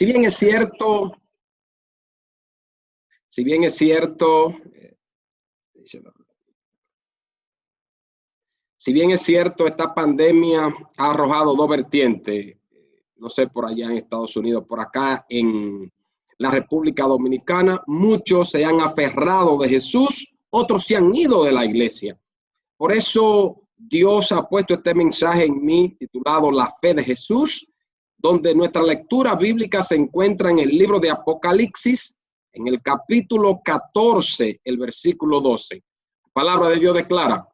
Si bien es cierto, si bien es cierto, si bien es cierto, esta pandemia ha arrojado dos vertientes, no sé por allá en Estados Unidos, por acá en la República Dominicana, muchos se han aferrado de Jesús, otros se han ido de la iglesia. Por eso Dios ha puesto este mensaje en mí titulado La Fe de Jesús, donde nuestra lectura bíblica se encuentra en el libro de Apocalipsis, en el capítulo 14, el versículo 12. La palabra de Dios declara: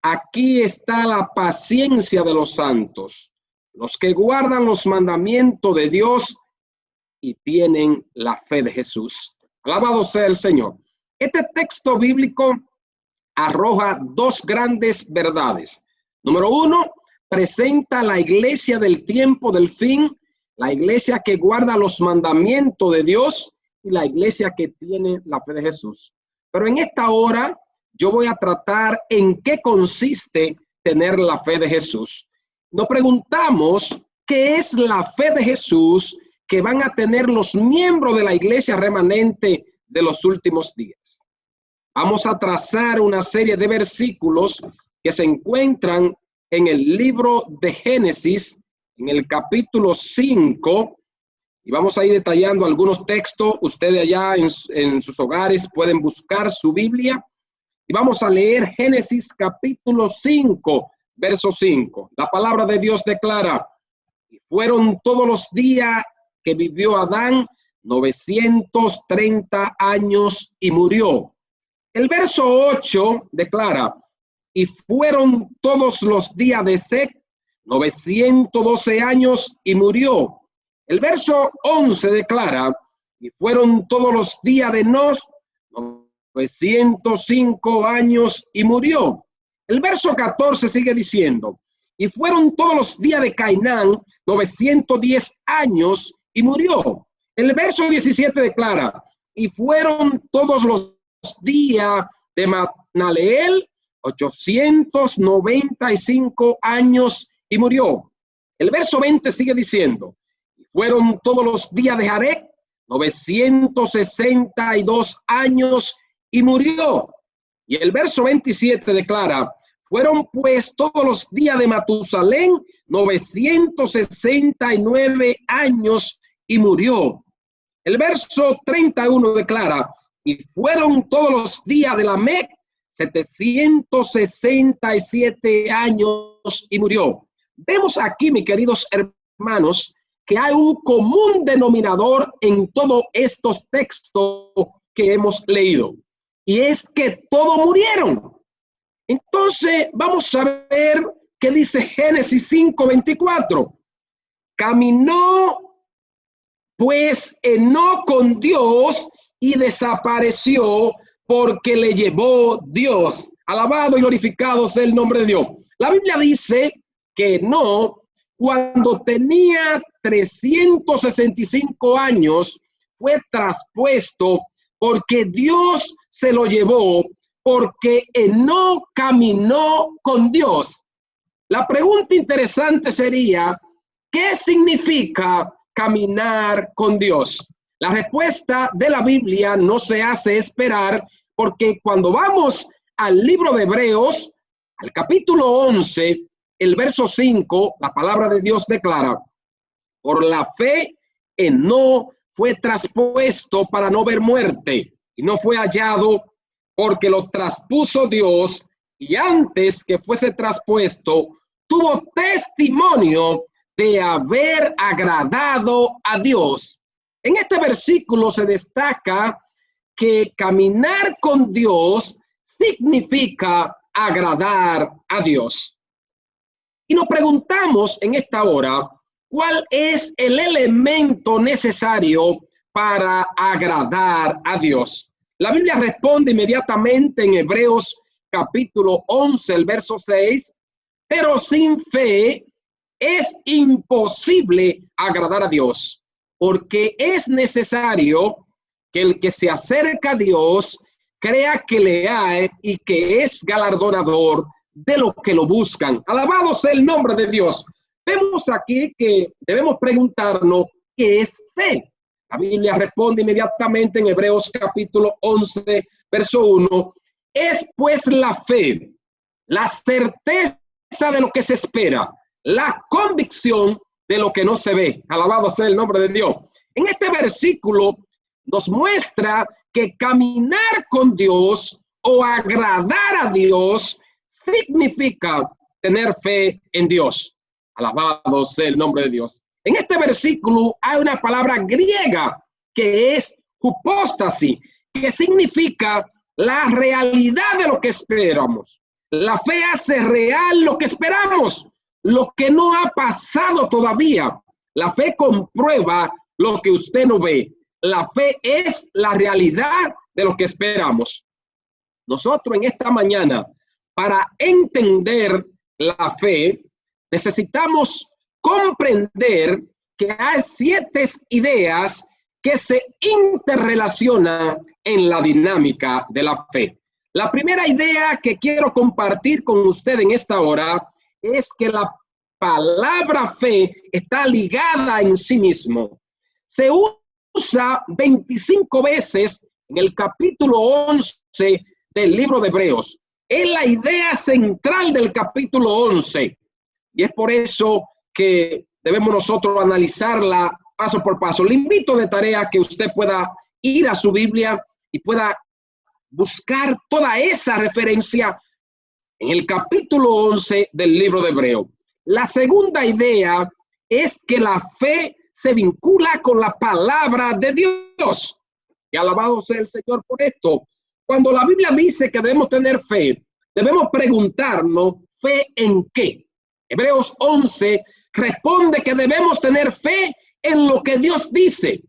aquí está la paciencia de los santos, los que guardan los mandamientos de Dios y tienen la fe de Jesús. Alabado sea el Señor. Este texto bíblico arroja dos grandes verdades. Número uno, presenta la iglesia del tiempo del fin, la iglesia que guarda los mandamientos de Dios y la iglesia que tiene la fe de Jesús. Pero en esta hora yo voy a tratar en qué consiste tener la fe de Jesús. Nos preguntamos qué es la fe de Jesús que van a tener los miembros de la iglesia remanente de los últimos días. Vamos a trazar una serie de versículos que se encuentran en el libro de Génesis, en el capítulo 5, y vamos a ir detallando algunos textos. Ustedes allá en sus hogares pueden buscar su Biblia, y vamos a leer Génesis capítulo 5, verso 5. La palabra de Dios declara: y fueron todos los días que vivió Adán 930 años y murió. El verso 8 declara: y fueron todos los días de Set 912 años y murió. El verso 11 declara: y fueron todos los días de Enoc 905 años y murió. El verso 14 sigue diciendo: y fueron todos los días de Cainán 910 años y murió. El verso 17 declara: y fueron todos los días de Mahalaleel 895 años y murió. El verso 20 sigue diciendo: y fueron todos los días de Jared 962 años y murió. Y el verso 27 declara: fueron pues todos los días de Matusalén 969 años y murió. El verso 31 declara: y fueron todos los días de Lamec 767 años y murió. Vemos aquí, mis queridos hermanos, que hay un común denominador en todos estos textos que hemos leído, y es que todos murieron. Entonces vamos a ver qué dice Génesis 5:24. Caminó pues Enoc con Dios y desapareció porque le llevó Dios. Alabado y glorificado sea el nombre de Dios. La Biblia dice que Enoc, cuando tenía 365 años, fue traspuesto porque Dios se lo llevó, porque Enoc caminó con Dios. La pregunta interesante sería: ¿qué significa caminar con Dios? La respuesta de la Biblia no se hace esperar, porque cuando vamos al libro de Hebreos, al capítulo 11, el verso 5, la palabra de Dios declara: por la fe Enoc fue traspuesto para no ver muerte, y no fue hallado porque lo traspuso Dios, y antes que fuese traspuesto, tuvo testimonio de haber agradado a Dios. En este versículo se destaca que caminar con Dios significa agradar a Dios. Y nos preguntamos en esta hora, ¿cuál es el elemento necesario para agradar a Dios? La Biblia responde inmediatamente en Hebreos capítulo 11, el verso 6, pero sin fe es imposible agradar a Dios, porque es necesario que el que se acerca a Dios crea que le hay y que es galardonador de los que lo buscan. Alabado sea el nombre de Dios. Vemos aquí que debemos preguntarnos, ¿qué es fe? La Biblia responde inmediatamente en Hebreos capítulo 11, verso 1. Es pues la fe, la certeza de lo que se espera, la convicción de lo que no se ve. Alabado sea el nombre de Dios. En este versículo nos muestra que caminar con Dios o agradar a Dios significa tener fe en Dios. Alabado sea el nombre de Dios. En este versículo hay una palabra griega que es hypostasis, que significa la realidad de lo que esperamos. La fe hace real lo que esperamos, lo que no ha pasado todavía. La fe comprueba lo que usted no ve. La fe es la realidad de lo que esperamos. Nosotros en esta mañana, para entender la fe, necesitamos comprender que hay 7 ideas que se interrelacionan en la dinámica de la fe. La primera idea que quiero compartir con usted en esta hora es que la palabra fe está ligada en sí mismo. Se usa 25 veces en el capítulo 11 del libro de Hebreos. Es la idea central del capítulo 11. Y es por eso que debemos nosotros analizarla paso por paso. Le invito de tarea que usted pueda ir a su Biblia y pueda buscar toda esa referencia en el capítulo 11 del libro de Hebreos. La segunda idea es que la fe se vincula con la palabra de Dios. Y alabado sea el Señor por esto. Cuando la Biblia dice que debemos tener fe, debemos preguntarnos, ¿fe en qué? Hebreos 11 responde que debemos tener fe en lo que Dios dice.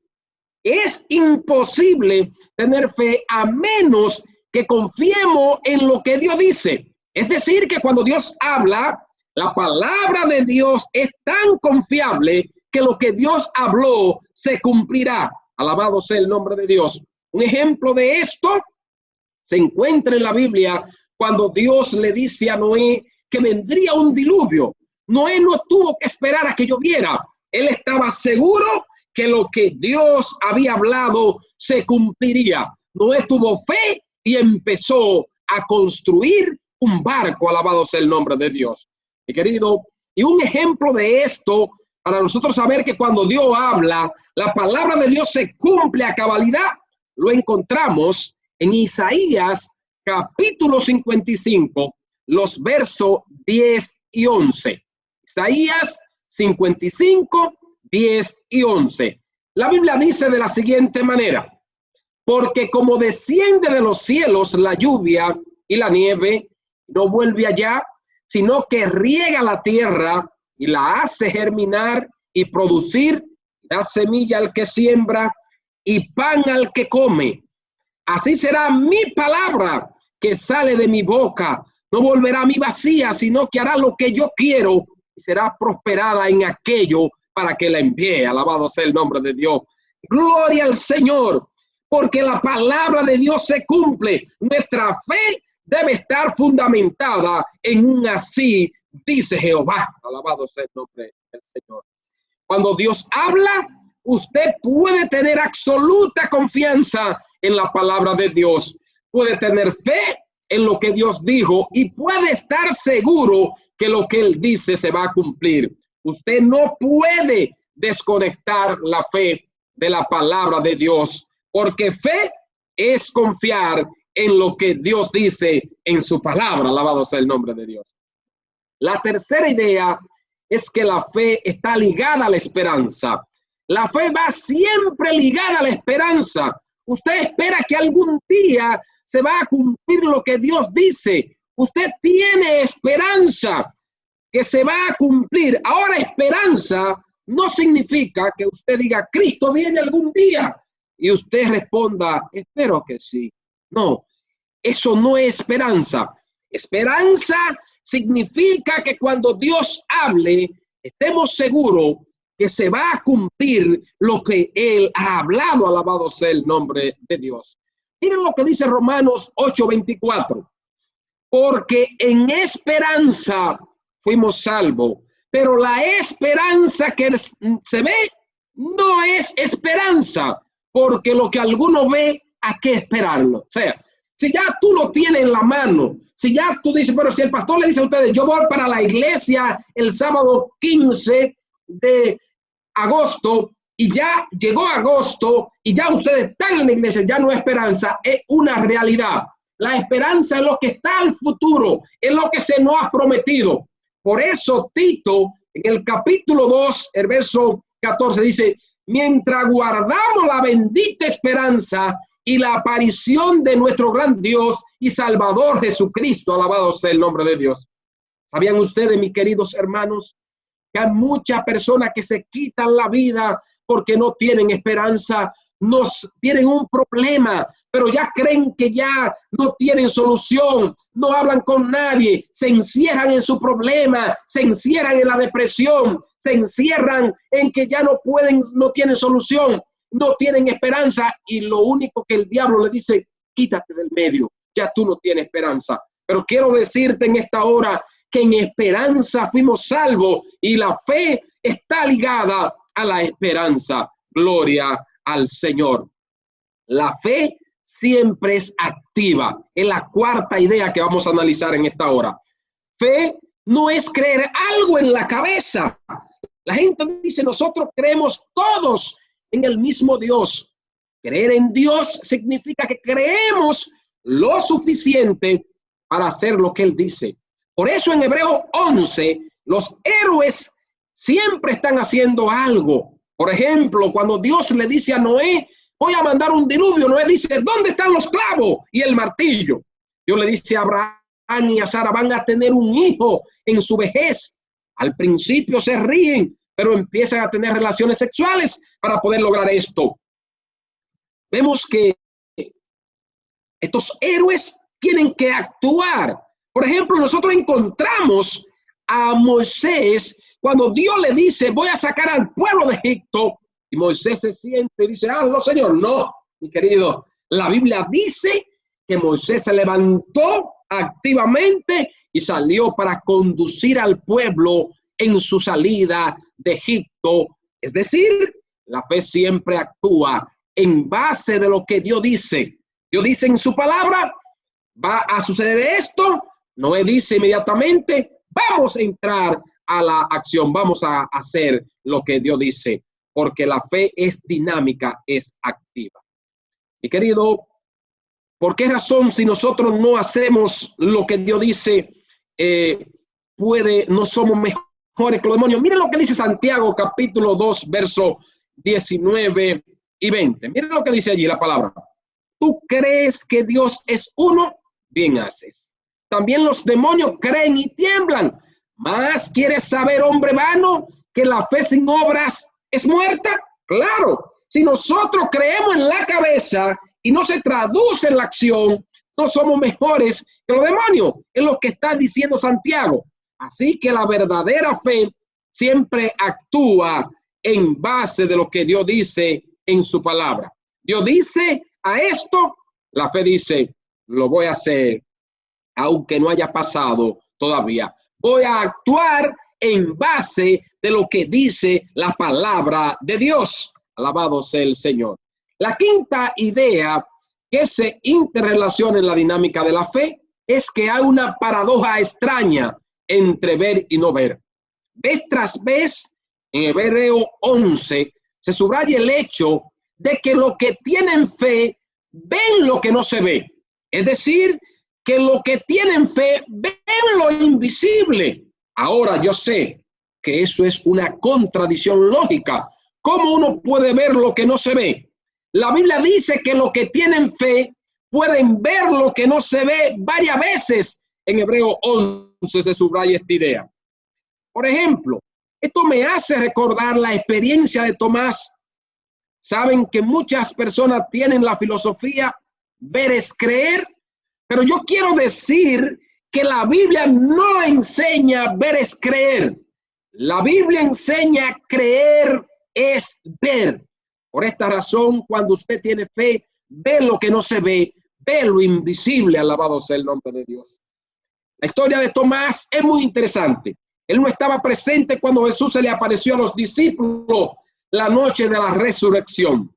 Es imposible tener fe a menos que confiemos en lo que Dios dice. Es decir, que cuando Dios habla, la palabra de Dios es tan confiable que lo que Dios habló se cumplirá. Alabado sea el nombre de Dios. Un ejemplo de esto se encuentra en la Biblia cuando Dios le dice a Noé que vendría un diluvio. Noé no tuvo que esperar a que lloviera. Él estaba seguro que lo que Dios había hablado se cumpliría. Noé tuvo fe y empezó a construir un barco. Alabado sea el nombre de Dios. Mi querido, y un ejemplo de esto para nosotros saber que cuando Dios habla, la palabra de Dios se cumple a cabalidad, lo encontramos en Isaías capítulo 55, los versos 10 y 11. Isaías 55, 10 y 11. La Biblia dice de la siguiente manera: porque como desciende de los cielos la lluvia y la nieve, no vuelve allá, sino que riega la tierra y la hace germinar y producir, da semilla al que siembra y pan al que come. Así será mi palabra que sale de mi boca. No volverá a mí vacía, sino que hará lo que yo quiero y será prosperada en aquello para que la envíe. Alabado sea el nombre de Dios. Gloria al Señor, porque la palabra de Dios se cumple. Nuestra fe debe estar fundamentada en un así dice Jehová. Alabado sea el nombre del Señor. Cuando Dios habla, usted puede tener absoluta confianza en la palabra de Dios. Puede tener fe en lo que Dios dijo y puede estar seguro que lo que Él dice se va a cumplir. Usted no puede desconectar la fe de la palabra de Dios, porque fe es confiar en lo que Dios dice en su palabra. Alabado sea el nombre de Dios. La tercera idea es que la fe está ligada a la esperanza. La fe va siempre ligada a la esperanza. Usted espera que algún día se va a cumplir lo que Dios dice. Usted tiene esperanza que se va a cumplir. Ahora, esperanza no significa que usted diga, Cristo viene algún día, y usted responda, espero que sí. No, eso no es esperanza. Esperanza significa que cuando Dios hable, estemos seguros que se va a cumplir lo que Él ha hablado. Alabado sea el nombre de Dios. Miren lo que dice Romanos 8:24. Porque en esperanza fuimos salvos, pero la esperanza que se ve no es esperanza, porque lo que alguno ve, ¿a qué esperarlo? O sea, si ya tú lo tienes en la mano, si ya tú dices, pero si el pastor le dice a ustedes, yo voy para la iglesia el sábado 15 de agosto, y ya llegó agosto, y ya ustedes están en la iglesia, ya no es esperanza, es una realidad. La esperanza es lo que está al futuro, es lo que se nos ha prometido. Por eso Tito, en el capítulo 2, el verso 14, dice, mientras guardamos la bendita esperanza y la aparición de nuestro gran Dios y Salvador Jesucristo, alabado sea el nombre de Dios. ¿Sabían ustedes, mis queridos hermanos, que hay muchas personas que se quitan la vida porque no tienen esperanza, no tienen un problema, pero ya creen que ya no tienen solución, no hablan con nadie, se encierran en su problema, se encierran en la depresión, se encierran en que ya no pueden, no tienen solución, no tienen esperanza, y lo único que el diablo le dice, quítate del medio, ya tú no tienes esperanza. Pero quiero decirte en esta hora que en esperanza fuimos salvos, y la fe está ligada a la esperanza. Gloria al Señor. La fe siempre es activa. Es la cuarta idea que vamos a analizar en esta hora. Fe no es creer algo en la cabeza. La gente dice, nosotros creemos todos en el mismo Dios. Creer en Dios significa que creemos lo suficiente para hacer lo que Él dice. Por eso en Hebreos 11, los héroes siempre están haciendo algo. Por ejemplo, cuando Dios le dice a Noé, voy a mandar un diluvio, Noé dice, ¿dónde están los clavos y el martillo? Dios le dice a Abraham y a Sara, van a tener un hijo en su vejez. Al principio se ríen, pero empiezan a tener relaciones sexuales para poder lograr esto. Vemos que estos héroes tienen que actuar. Por ejemplo, nosotros encontramos a Moisés cuando Dios le dice, voy a sacar al pueblo de Egipto, y Moisés se siente y dice, no, Señor, no, mi querido. La Biblia dice que Moisés se levantó activamente y salió para conducir al pueblo en su salida de Egipto. Es decir, la fe siempre actúa en base de lo que Dios dice. Dios dice en su palabra, va a suceder esto. Noé dice inmediatamente, vamos a entrar a la acción, vamos a hacer lo que Dios dice, porque la fe es dinámica, es activa. Mi querido, ¿por qué razón si nosotros no hacemos lo que Dios dice, no somos mejores que los demonios? Miren lo que dice Santiago capítulo 2, verso 19 y 20. Miren lo que dice allí la palabra. ¿Tú crees que Dios es uno? Bien haces. También los demonios creen y tiemblan. ¿Más quieres saber, hombre vano, que la fe sin obras es muerta? Claro, si nosotros creemos en la cabeza y no se traduce en la acción, no somos mejores que los demonios. Es lo que está diciendo Santiago. Así que la verdadera fe siempre actúa en base de lo que Dios dice en su palabra. Dios dice a esto, la fe dice, lo voy a hacer, aunque no haya pasado todavía. Voy a actuar en base de lo que dice la palabra de Dios. Alabado sea el Señor. La quinta idea que se interrelaciona en la dinámica de la fe es que hay una paradoja extraña entre ver y no ver. Vez tras vez, en Hebreo 11, se subraya el hecho de que los que tienen fe ven lo que no se ve. Es decir, que los que tienen fe ven lo invisible. Ahora yo sé que eso es una contradicción lógica. ¿Cómo uno puede ver lo que no se ve? La Biblia dice que los que tienen fe pueden ver lo que no se ve varias veces. En Hebreo 11 se subraya esta idea. Por ejemplo, esto me hace recordar la experiencia de Tomás. Saben que muchas personas tienen la filosofía ver es creer, pero yo quiero decir que la Biblia no enseña ver es creer. La Biblia enseña creer es ver. Por esta razón, cuando usted tiene fe, ve lo que no se ve, ve lo invisible, alabado sea el nombre de Dios. La historia de Tomás es muy interesante. Él no estaba presente cuando Jesús se le apareció a los discípulos, la noche de la resurrección.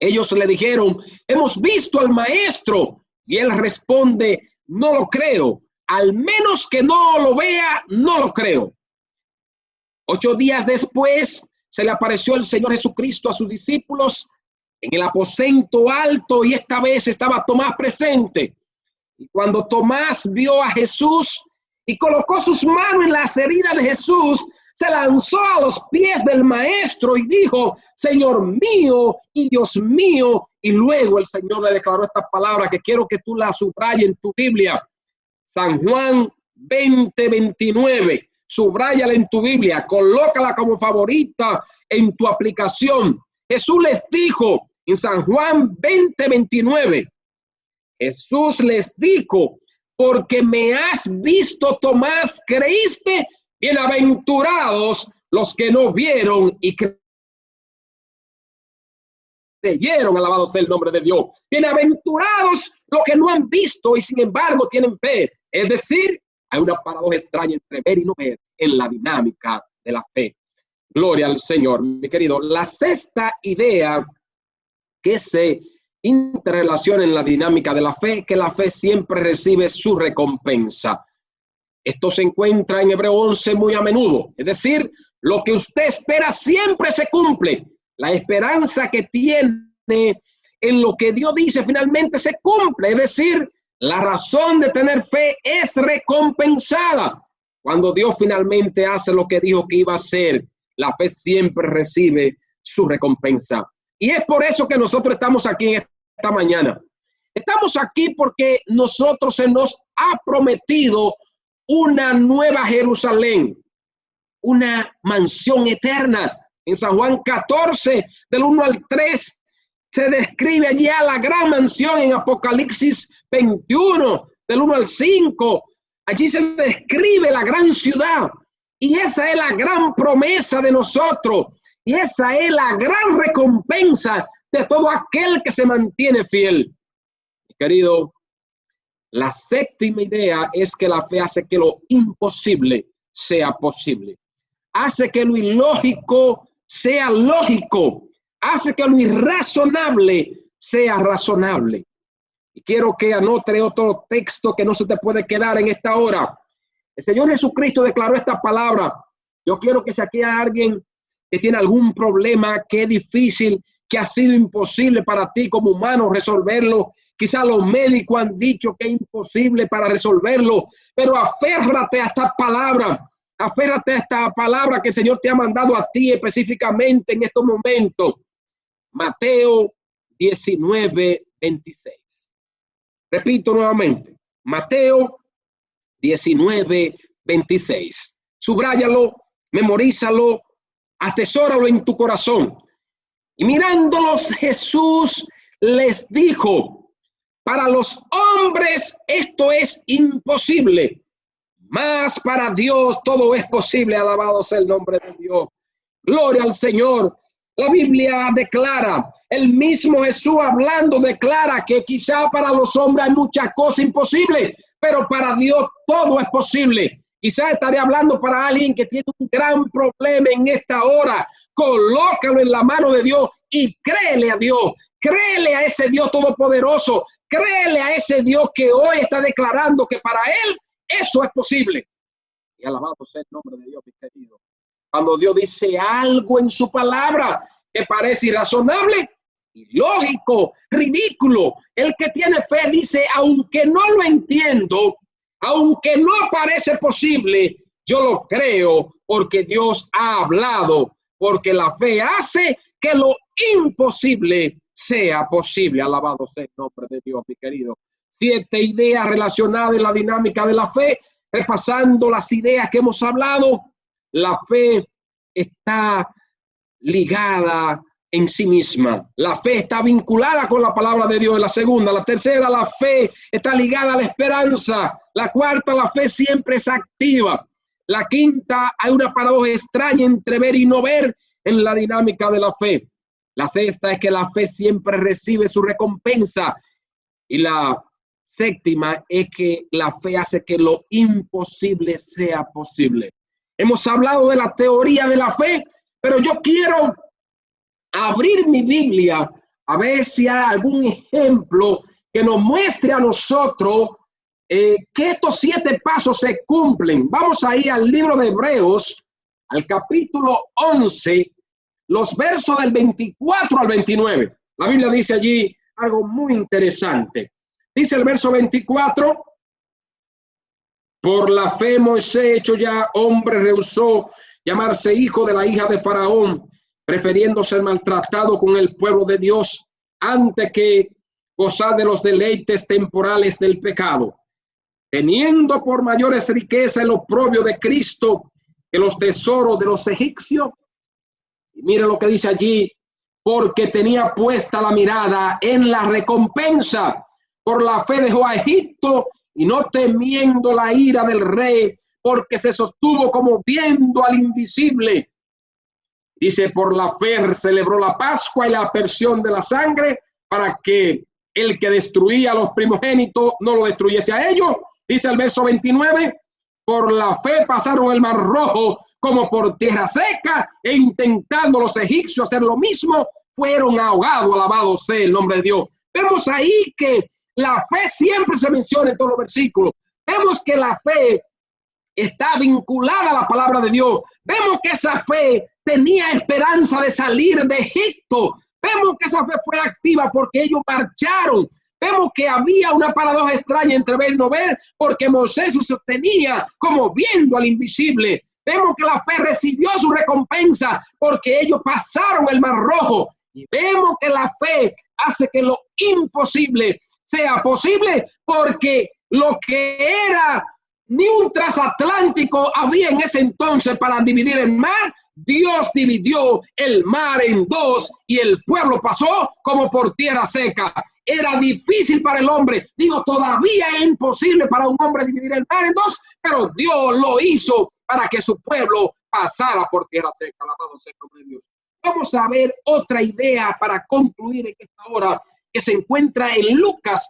Ellos le dijeron, hemos visto al maestro. Y él responde, no lo creo. Al menos que no lo vea, no lo creo. 8 días después se le apareció el Señor Jesucristo a sus discípulos en el aposento alto, y esta vez estaba Tomás presente. Y cuando Tomás vio a Jesús y colocó sus manos en las heridas de Jesús, se lanzó a los pies del maestro y dijo, Señor mío y Dios mío. Y luego el Señor le declaró esta palabra que quiero que tú la subrayes en tu Biblia. San Juan 20:29. Subráyala en tu Biblia, colócala como favorita en tu aplicación. Jesús les dijo en San Juan 20:29. Jesús les dijo, porque me has visto, Tomás, creíste. Bienaventurados los que no vieron y creyeron, alabado sea el nombre de Dios. Bienaventurados los que no han visto y sin embargo tienen fe. Es decir, hay una paradoja extraña entre ver y no ver en la dinámica de la fe. Gloria al Señor, mi querido. La sexta idea que se interrelaciona en la dinámica de la fe, que la fe siempre recibe su recompensa. Esto se encuentra en Hebreo 11 muy a menudo. Es decir, lo que usted espera siempre se cumple. La esperanza que tiene en lo que Dios dice finalmente se cumple. Es decir, la razón de tener fe es recompensada. Cuando Dios finalmente hace lo que dijo que iba a hacer, la fe siempre recibe su recompensa. Y es por eso que nosotros estamos aquí en esta mañana. Estamos aquí porque nosotros se nos ha prometido una nueva Jerusalén, una mansión eterna. En San Juan 14, del 1 al 3, se describe allá la gran mansión. En Apocalipsis 21, del 1 al 5, allí se describe la gran ciudad. Y esa es la gran promesa de nosotros. Y esa es la gran recompensa de todo aquel que se mantiene fiel. Mi querido, la séptima idea es que la fe hace que lo imposible sea posible. Hace que lo ilógico sea lógico. Hace que lo irrazonable sea razonable. Y quiero que anote otro texto que no se te puede quedar en esta hora. El Señor Jesucristo declaró esta palabra. Yo quiero que si aquí hay alguien que tiene algún problema que es difícil, que ha sido imposible para ti como humano resolverlo. Quizá los médicos han dicho que es imposible para resolverlo, pero aférrate a esta palabra. Aférrate a esta palabra que el Señor te ha mandado a ti específicamente en estos momentos. Mateo 19:26. Repito nuevamente. Mateo 19:26. Subráyalo, memorízalo, atesóralo en tu corazón. Y mirándolos, Jesús les dijo, para los hombres esto es imposible, mas para Dios todo es posible. Alabado sea el nombre de Dios. Gloria al Señor. La Biblia declara, el mismo Jesús hablando declara que quizá para los hombres hay muchas cosas imposibles, pero para Dios todo es posible. Quizá estaré hablando para alguien que tiene un gran problema en esta hora. Colócalo en la mano de Dios y créele a Dios. Créele a ese Dios todopoderoso. Créele a ese Dios que hoy está declarando que para Él eso es posible. Y alabado sea el nombre de Dios, mi querido. Cuando Dios dice algo en su palabra que parece irrazonable, ilógico, ridículo, el que tiene fe dice, aunque no lo entiendo, aunque no parece posible, yo lo creo porque Dios ha hablado, porque la fe hace que lo imposible sea posible. Alabado sea el nombre de Dios, mi querido. 7 ideas relacionadas en la dinámica de la fe. Repasando las ideas que hemos hablado, la fe está ligada en sí misma. La fe está vinculada con la palabra de Dios. La segunda. La tercera, la fe está ligada a la esperanza. La cuarta, la fe siempre es activa. La quinta, hay una paradoja extraña entre ver y no ver en la dinámica de la fe. La sexta es que la fe siempre recibe su recompensa. Y la séptima es que la fe hace que lo imposible sea posible. Hemos hablado de la teoría de la fe, pero yo quiero abrir mi Biblia a ver si hay algún ejemplo que nos muestre a nosotros que estos 7 pasos se cumplen. Vamos a ir al libro de Hebreos, al capítulo 11, los versos del 24 al 29. La Biblia dice allí algo muy interesante. Dice el verso 24: por la fe Moisés, hecho ya hombre, rehusó llamarse hijo de la hija de Faraón, prefiriendo ser maltratado con el pueblo de Dios antes que gozar de los deleites temporales del pecado, teniendo por mayores riquezas el oprobio de Cristo que los tesoros de los egipcios. Y miren lo que dice allí: porque tenía puesta la mirada en la recompensa. Por la fe dejó a Egipto, y no temiendo la ira del rey, porque se sostuvo como viendo al invisible. Dice: por la fe celebró la Pascua y la aspersión de la sangre, para que el que destruía a los primogénitos no lo destruyese a ellos. Dice el verso 29: por la fe pasaron el mar rojo como por tierra seca, e intentando los egipcios hacer lo mismo, fueron ahogados. Alabado sea el nombre de Dios. Vemos ahí que la fe siempre se menciona en todos los versículos. Vemos que la fe está vinculada a la palabra de Dios. Vemos que esa fe tenía esperanza de salir de Egipto. Vemos que esa fe fue activa porque ellos marcharon. Vemos que había una paradoja extraña entre ver y no ver, porque Moisés se sostenía como viendo al invisible. Vemos que la fe recibió su recompensa porque ellos pasaron el mar rojo. Y vemos que la fe hace que lo imposible sea posible, porque lo que era ni un transatlántico había en ese entonces para dividir el mar. Dios dividió el mar en dos y el pueblo pasó como por tierra seca. Era difícil para el hombre, digo, todavía es imposible para un hombre dividir el mar en dos, pero Dios lo hizo para que su pueblo pasara por tierra seca. Alabado sea el nombre de Dios. Vamos a ver otra idea para concluir en esta hora, que se encuentra en Lucas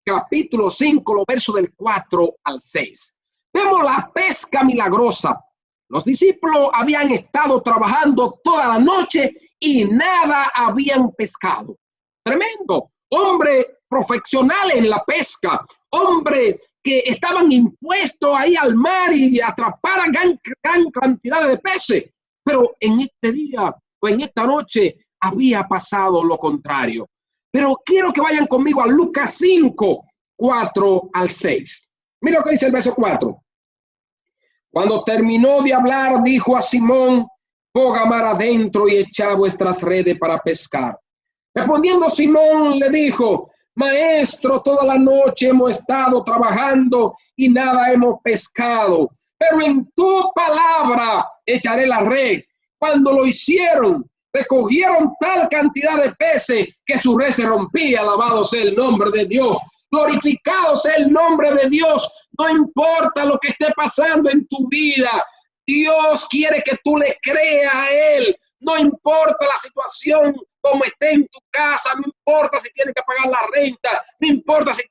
capítulo 5, los versos del 4 al 6. Vemos la pesca milagrosa. Los discípulos habían estado trabajando toda la noche y nada habían pescado. Tremendo. Hombre profesional en la pesca, hombre que estaban impuestos ahí al mar y atraparan gran cantidad de peces. Pero en este día o en esta noche había pasado lo contrario. Pero quiero que vayan conmigo a Lucas 5, 4 al 6. Mira lo que dice el verso 4. Cuando terminó de hablar, dijo a Simón: ponga mar adentro y echa vuestras redes para pescar. Respondiendo Simón le dijo: maestro, toda la noche hemos estado trabajando y nada hemos pescado, pero en tu palabra echaré la red. Cuando lo hicieron, recogieron tal cantidad de peces que su red se rompía. Alabado sea el nombre de Dios. Glorificado sea el nombre de Dios. No importa lo que esté pasando en tu vida, Dios quiere que tú le creas a Él. No importa la situación como esté en tu casa, no importa si tienes que pagar la renta, no importa si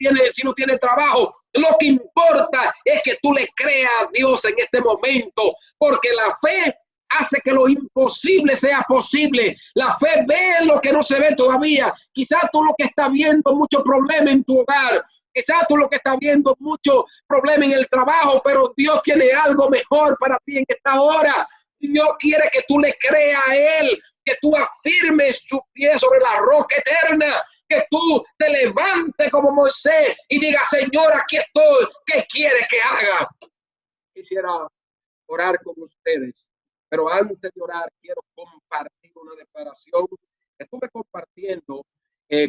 no tienes trabajo. Lo que importa es que tú le creas a Dios en este momento, porque la fe hace que lo imposible sea posible. La fe ve lo que no se ve todavía. Quizás tú lo que estás viendo mucho problema en tu hogar. Quizás tú lo que estás viendo mucho problema en el trabajo, pero Dios tiene algo mejor para ti en esta hora. Dios quiere que tú le creas a Él, que tú afirmes su pie sobre la roca eterna, que tú te levantes como Moisés y digas: Señor, aquí estoy, ¿qué quiere que haga? Quisiera orar con ustedes, pero antes de orar quiero compartir una declaración que estuve compartiendo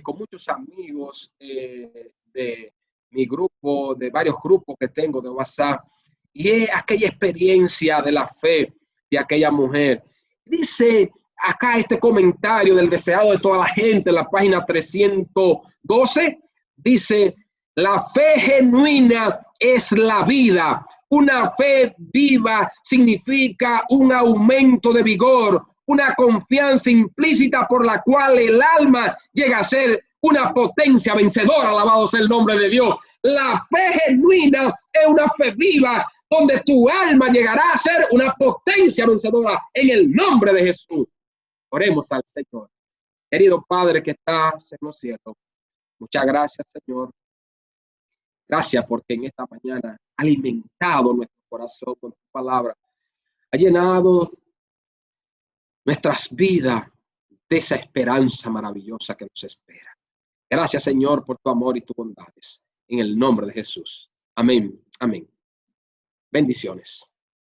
con muchos amigos de mi grupo, de varios grupos que tengo de WhatsApp, y es aquella experiencia de la fe de aquella mujer. Dice acá este comentario del deseado de toda la gente en la página 312, dice: la fe genuina es la vida. Una fe viva significa un aumento de vigor, una confianza implícita por la cual el alma llega a ser una potencia vencedora. Alabado sea el nombre de Dios. La fe genuina es una fe viva donde tu alma llegará a ser una potencia vencedora en el nombre de Jesús. Oremos al Señor. Querido Padre que estás en los cielos, muchas gracias, Señor. Gracias porque en esta mañana ha alimentado nuestro corazón con tu palabra. Ha llenado nuestras vidas de esa esperanza maravillosa que nos espera. Gracias, Señor, por tu amor y tus bondades. En el nombre de Jesús. Amén. Amén. Bendiciones.